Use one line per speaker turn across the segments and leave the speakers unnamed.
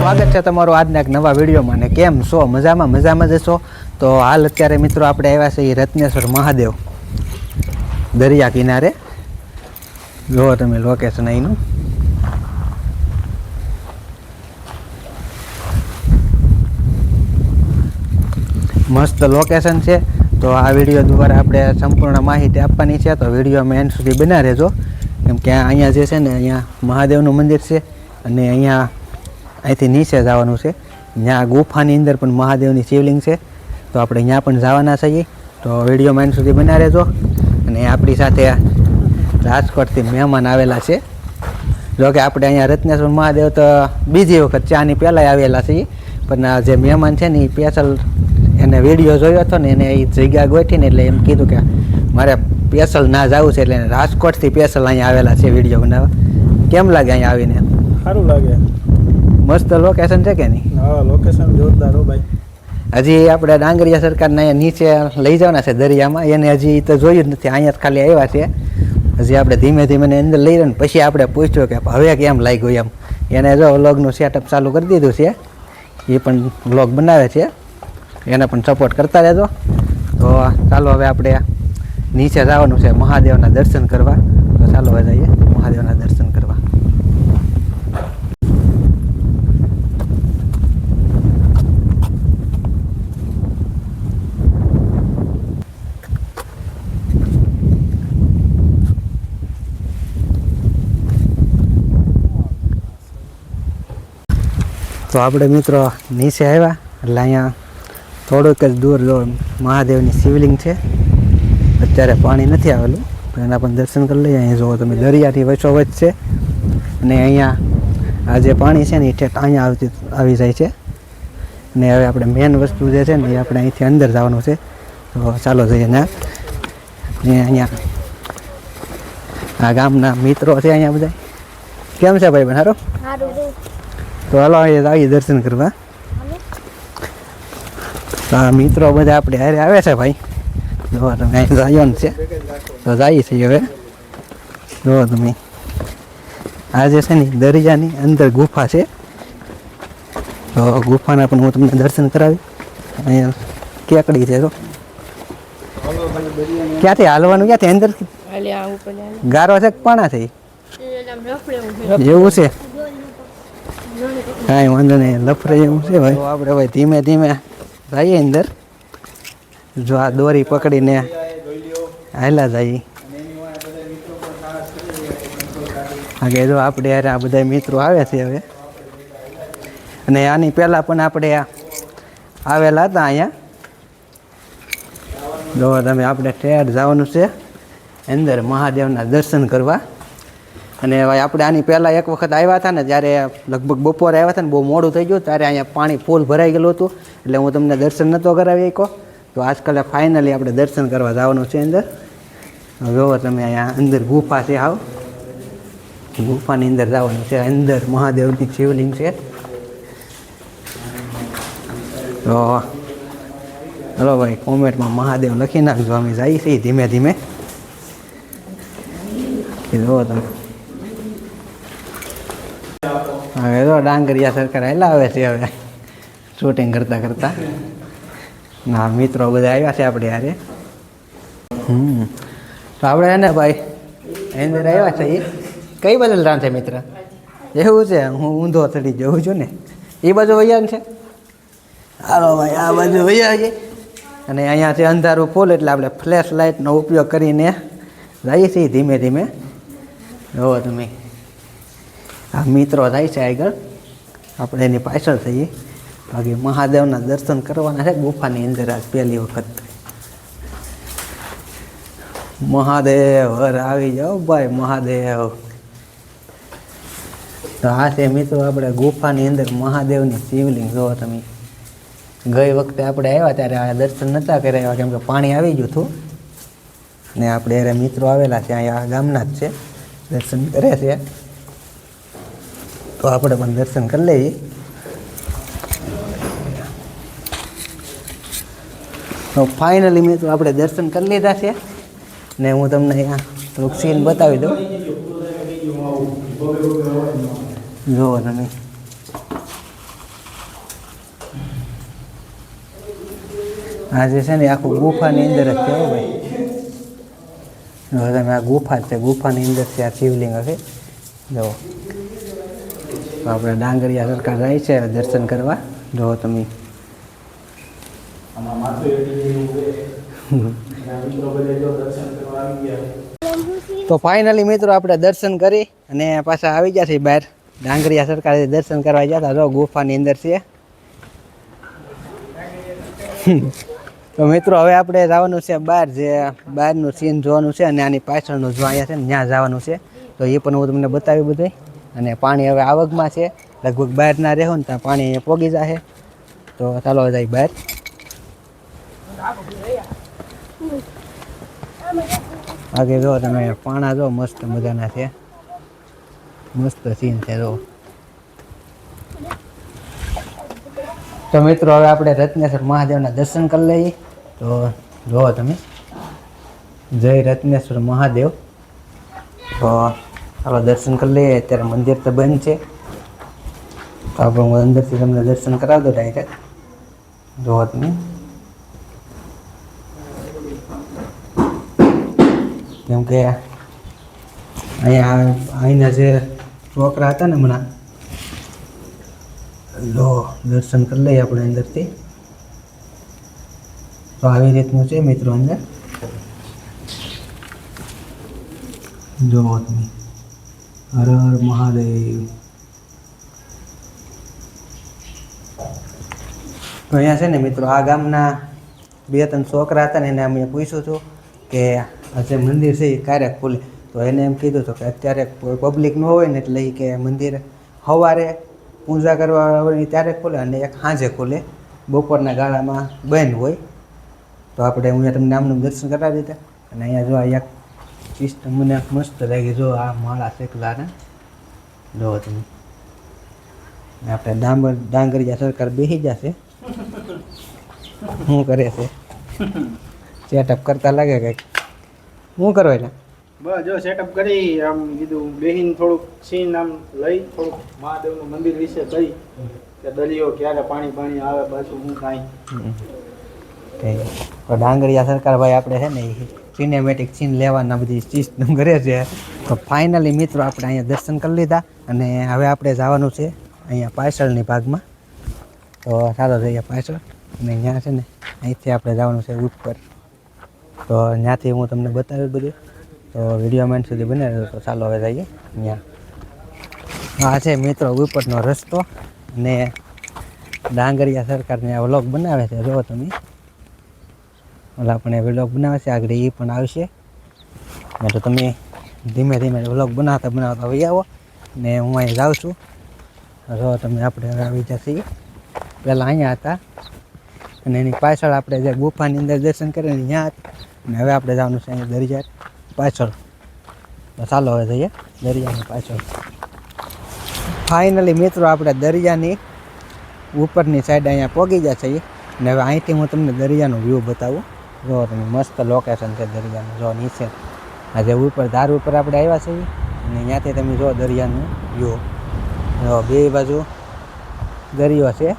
સ્વાગત છે તમારું આજના એક નવા વિડીયોમાં. ને કેમ છો? મજામાં જશો? તો હાલ અત્યારે મિત્રો આપણે આવ્યા છે રત્નેશ્વર મહાદેવ દરિયા કિનારે. જુઓ તમે લોકેશન અહીંનું. મસ્ત લોકેશન છે. તો આ વિડીયો દ્વારા આપણે સંપૂર્ણ માહિતી આપવાની છે, તો વિડીયોમાં એન્ડ સુધી બના રહેજો. કેમ કે અહીંયા જે છે ને અહીંયા મહાદેવનું મંદિર છે, અને અહીંયા અહીંથી નીચે જવાનું છે. ત્યાં ગુફાની અંદર પણ મહાદેવની શિવલિંગ છે, તો આપણે ત્યાં પણ જવાના છીએ. તો વિડીયોમાં એન્ડ સુધી બના રહેજો. અને આપણી સાથે રાજકોટથી મહેમાન આવેલા છે. જોકે આપણે અહીંયા રત્નેશ્વર મહાદેવ તો બીજી વખત ચાની પહેલાંય આવેલા છીએ, પણ આ જે મહેમાન છે ને એ સ્પેશલ એને વિડીયો જોયો હતો ને એને એ જગ્યા ગોઠીને એટલે એમ કીધું કે મારે સ્પેશલ ના જવું છે, એટલે રાજકોટથી સ્પેશલ અહીંયા આવેલા છે વિડીયો બનાવવા. કેમ લાગે અહીંયા આવીને?
સારું લાગે.
મસ્ત લોકેશન છે કે નહીં?
હા, લોકેશન જોરદાર હો ભાઈ.
હજી આપણે ડાંગરિયા સરકારને અહીંયા નીચે લઈ જવાના છે દરિયામાં, એને હજી તો જોયું જ નથી. અહીંયા જ ખાલી આવ્યા છે. હજી આપણે ધીમે ધીમે અંદર લઈ રહીને પછી આપણે પૂછ્યું કે હવે કેમ લાગ્યું એમ. એને જો વ્લોગનું સેટઅપ ચાલુ કરી દીધું છે, એ પણ વ્લોગ બનાવે છે, એને પણ સપોર્ટ કરતા રહેજો. તો ચાલો હવે આપણે નીચે જવાનું છે મહાદેવના દર્શન કરવા. તો ચાલો હવે જઈએ મહાદેવના દર્શન કરવા. તો આપણે મિત્રો નીચે આવ્યા એટલે અહીંયા થોડુંક જ દૂર જો મહાદેવની શિવલિંગ છે. અત્યારે પાણી નથી આવેલું, પણ એના પણ દર્શન કરી લઈએ. અહીંયા જુઓ તમે દરિયાથી વચ્ચોવચ્ચ છે, અને અહીંયા આ જે પાણી છે ને એ ઠેઠ અહીંયા આવી જાય છે. અને હવે આપણે મેન વસ્તુ જે છે ને એ આપણે અહીંથી અંદર જવાનું છે. તો ચાલો જઈએ ને. અહીંયા આ ગામના મિત્રો છે અહીંયા બધા. કેમ છે ભાઈ બન? સારું. તો હાલો અહીંયા આવીએ દર્શન કરવા. હા, મિત્રો બધા આપણે હારે આવે છે ભાઈ. જો તમે અહીં જવાનું છે, તો જઈએ છીએ હવે. જો તમે આ જે છે ને દરિયાની અંદર ગુફા છે, તો ગુફાના પણ હું તમને દર્શન કરાવી. અહીંયા કેકડી છે. તો ક્યાંથી હાલવાનું? ક્યાંથી અંદર ગારો છે કે પાણા છે? એવું છે? કાંઈ વાંધો નહીં, લફરે એવું છે ભાઈ. આપણે ભાઈ ધીમે ધીમે જઈએ અંદર. જો આ દોરી પકડીને હાલા જઈએ. આગળ જો આપણે યાર આ બધા મિત્રો આવે છે હવે. અને આની પહેલાં પણ આપણે આવેલા હતા અહીંયા. જો તમે આપણે ઠેઠ જવાનું છે અંદર મહાદેવના દર્શન કરવા. અને આપણે આની પહેલાં એક વખત આવ્યા હતા ને, જ્યારે લગભગ બપોરે આવ્યા હતા ને, બહુ મોડું થઈ ગયું, ત્યારે અહીંયા પાણી ફૂલ ભરાઈ ગયેલું હતું, એટલે હું તમને દર્શન નહોતો કરાવી શક્યો. તો આજકાલે ફાઇનલી આપણે દર્શન કરવા જવાનું છે અંદર. જોવો તમે અહીંયા અંદર ગુફા છે. આવ ગુફાની અંદર જવાનું છે. અંદર મહાદેવની શિવલિંગ છે. તો હલો ભાઈ, કોમેન્ટમાં મહાદેવ લખી નાખજો. અમે જઈએ છીએ ધીમે ધીમે. જોવો તમે હવે તો ડાંગરિયા સરકાર હેલા આવે છે હવે શૂટિંગ કરતાં કરતાં. ના મિત્રો બધા આવ્યા છે આપણે યારે. તો આપણે એને ભાઈ અંદર આવ્યા છે. એ કઈ બદલ રાન છે મિત્ર? એવું છે, હું ઊંધો ચડી જઉં છું ને. એ બાજુ વૈયા છે. હાલો ભાઈ, આ બાજુ વૈયા છે. અને અહીંયા છે અંધારું ફૂલ, એટલે આપણે ફ્લેશ લાઇટનો ઉપયોગ કરીને જઈએ છીએ ધીમે ધીમે. જોવો તમે આ મિત્રો થાય છે આગળ, આપણે એની પાછળ થઈએ. બાકી મહાદેવના દર્શન કરવાના છે ગુફાની અંદર આજ પહેલી વખત. મહાદેવ હર આવી જાઓ ભાઈ, મહાદેવ. તો આ છે મિત્રો આપણે ગુફાની અંદર મહાદેવની શિવલિંગ. જો તમે ગઈ વખતે આપણે આવ્યા ત્યારે આ દર્શન નહોતા કરાવ્યા, કેમ કે પાણી આવી ગયું હતું. ને આપણે અરે મિત્રો આવેલા છે અહીંયા ગામના જ છે, દર્શન કરે છે. તો આપણે પણ દર્શન કરી લઈએ. તો ફાઇનલી મિત્રો આપણે દર્શન કરી લીધા છે, ને હું તમને અહીંયા થોડુંક સીન બતાવી દઉં. જુઓ તમે આ જે છે ને આખું ગુફાની અંદર જ છે હો ભાઈ. જો તમે આ ગુફા જ છે, ગુફાની અંદર છે આ શિવલિંગ હશે. જો તો આપણે ડાંગરિયા સરકાર જાય છે દર્શન કરવા. જો તમે
આમાં માથું એડી જેવું છે. અને મિત્રો બધે જો દર્શન કરવા આવી ગયા.
તો ફાઇનલી મિત્રો આપણે દર્શન કરી અને પાછા આવી ગયા છીએ બહાર. ડાંગરિયા સરકારે દર્શન કરવા ગયા હતા. જો ગુફાની અંદર છે. તો મિત્રો હવે આપણે જવાનું છે બહાર, જે બહારનું સીન જોવાનું છે અને આની પાછળનું જો અહીંયા છે ને ત્યાં જવાનું છે. તો એ પણ હું તમને બતાવ્યું બધું. અને પાણી હવે આવકમાં છે, લગભગ બહાર ના રહો ને ત્યાં પાણી અહીંયા પોગી જશે. તો ચાલો જાય બહાર. આગે જો તમે પાણા જો મસ્ત મજાના છે, મસ્ત સીન છે જો. તો મિત્રો હવે આપણે રત્નેશ્વર મહાદેવના દર્શન કરી લઈએ. તો જુઓ તમે, જય રત્નેશ્વર મહાદેવ. તો ચાલો દર્શન કરી લઈએ. અત્યારે મંદિર તો બંધ છે, તો આપણે હું અંદરથી તમને દર્શન કરાવી દો ડાયરેક્ટ. જુઓ તમે, કેમ કે અહીંના જે છોકરા હતા ને હમણાં, લો દર્શન કરી લઈએ આપણે અંદરથી. તો આવી રીતનું છે મિત્રો અંદર. જો તમે, હર હર મહાદેવ. તો અહીંયા છે ને મિત્રો આ ગામના 2-3 છોકરા હતા ને એને અમે પૂછ્યું હતું કે આ જે મંદિર છે એ ક્યારે ખુલે. તો એને એમ કીધું હતું કે અત્યારે કોઈ પબ્લિક ન હોય ને એટલે કે મંદિર સવારે પૂજા કરવા હોય ત્યારે ખુલે અને એક સાંજે ખુલે, બપોરના ગાળામાં બંધ હોય. તો આપણે હું તમને નામનું દર્શન કરાવી દીધા. અને અહીંયા જો આ એક સિસ્ટમ મને મસ્ત લાગી. જો આ માળા શેકલાના જો તમે, આપણે ડાંગરિયા સરકાર બેસી જશે. શું કરે છે? સેટઅપ કરતા લાગે કંઈક. શું કરો એટલે?
બસ જો સેટઅપ કરી આમ કીધું બેહીને થોડુંક સીન આમ લઈ, થોડુંક મહાદેવનું મંદિર વિશે કહી કે દરિયો ક્યારે પાણી આવે, પાછું હું કાંઈ.
તો ડાંગરિયા સરકાર ભાઈ આપણે છે ને એ સિનેમેટિક સીન લેવાના બધી સિસ્ટમ કરે છે. તો ફાઇનલી મિત્રો આપણે અહીંયા દર્શન કરી લીધા અને હવે આપણે જવાનું છે અહીંયા પાછળની ભાગમાં. તો ચાલો જઈએ પાછળ. અને ત્યાં છે ને અહીંથી આપણે જવાનું છે ઉપર. તો ત્યાંથી હું તમને બતાવ્યું બધું. તો વિડીયોમાં સુધી બને રહ્યો. તો ચાલો હવે જઈએ ત્યાં. આ છે મિત્રો ઉપરનો રસ્તો અને ડાંગરિયા સરકારને આ વ્લોગ બનાવે છે. જો તમે, ઓલા પણ એ વ્લોગ બનાવે છે આગળ, એ પણ આવશે. ને તો તમે ધીમે ધીમે વ્લોગ બનાવતા આવી આવો. ને હું અહીં જાઉં છું. જો તમે આપણે હવે આવી જશે. પહેલાં અહીંયા હતા અને એની પાછળ આપણે જે ગુફાની અંદર દર્શન કરીએ ને ત્યાં અને હવે આપણે જવાનું છે અહીંયા દરિયા પાછળ. તો ચાલો હવે જઈએ દરિયાની પાછળ. ફાઇનલી મિત્રો આપણે દરિયાની ઉપરની સાઈડ અહીંયા પહોંચી ગયા છીએ. અને હવે અહીંથી હું તમને દરિયાનો વ્યૂ બતાવું. જો તમે, મસ્ત લોકેશન છે દરિયાનું. જો નીચે આજે ઉપર ધાર ઉપર આપણે આવ્યા છીએ અને ત્યાંથી તમે જો દરિયાનું વ્યૂ. જો બે બાજુ દરિયો છે.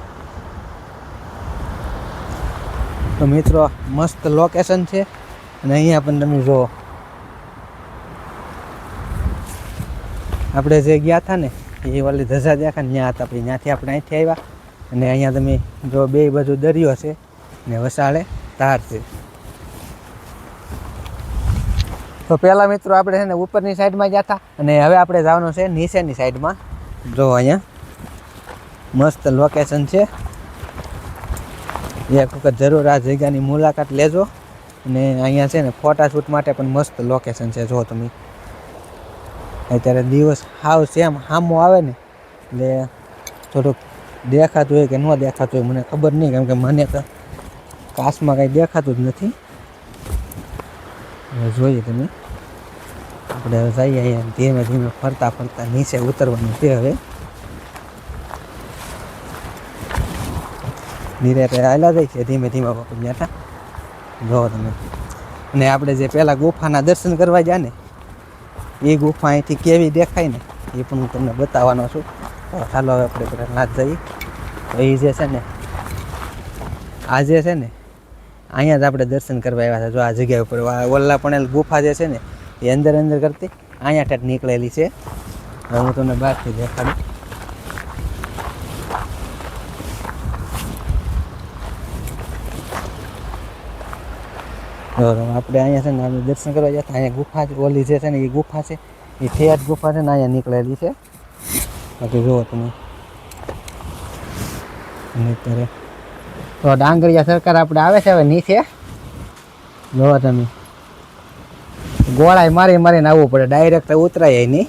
તો મિત્રો મસ્ત લોકેશન છે. અને અહીંયા પણ તમે જુઓ, આપણે જે ગયા હતા ને એ વાલી ધજા દેખા ને ત્યાં હતા. પછી ત્યાંથી આપણે અહીંથી આવ્યા અને અહીંયા તમે જો બે બાજુ દરિયો છે ને વસાળે ધાર છે. તો પહેલાં મિત્રો આપણે છે ને ઉપરની સાઈડમાં ગયા હતા અને હવે આપણે જવાનું છે નીચેની સાઈડમાં. જો અહીંયા મસ્ત લોકેશન છે. એક વખત જરૂર આ જગ્યાની મુલાકાત લેજો. અને અહીંયા છે ને ફોટાશૂટ માટે પણ મસ્ત લોકેશન છે. જો તમે, અત્યારે દિવસ હાવ સેમ સામો આવે ને એટલે થોડુંક દેખાતું હોય કે ન દેખાતું હોય મને ખબર નહીં, કેમ કે મને તો કાશમાં કંઈ દેખાતું જ નથી. હવે જોઈએ તમે, આપણે હવે જઈએ અહીંયા ધીમે ધીમે ફરતા ફરતા નીચે ઉતરવાનું છે. હવે નિરાતે હાલ્યા જાય છે ધીમે ધીમે બેઠા. જો તમે, અને આપણે જે પહેલાં ગુફાના દર્શન કરવા ગયા ને એ ગુફા અહીંથી કેવી દેખાય ને એ પણ હું તમને બતાવવાનો છું. તો ચાલો હવે આપણે ના જઈએ. તો એ જે છે ને આ જે છે ને અહીંયા જ આપણે દર્શન કરવા આવ્યા હતા. જો આ જગ્યા ઉપર ઓલા પણ ગુફા જે છે ને એ અંદર અંદર કરતી અહીંયા ઠેઠ નીકળેલી છે. હવે હું તમને બહારથી દેખાડું. આપણે અહીંયા છે ને આપણે દર્શન કરવા જતા અહીંયા ગુફા ઓલી જે છે ને એ ગુફા છે એ ઠેઠ ગુફા છે ને અહીંયા નીકળેલી છે. બાકી જુઓ તમે અત્યારે તો ડાંગરિયા સરકાર આપણે આવે છે હવે નીચે. જુઓ તમે ગોળાઈ મારીને આવવું પડે, ડાયરેક્ટ ઉતરાય નહીં.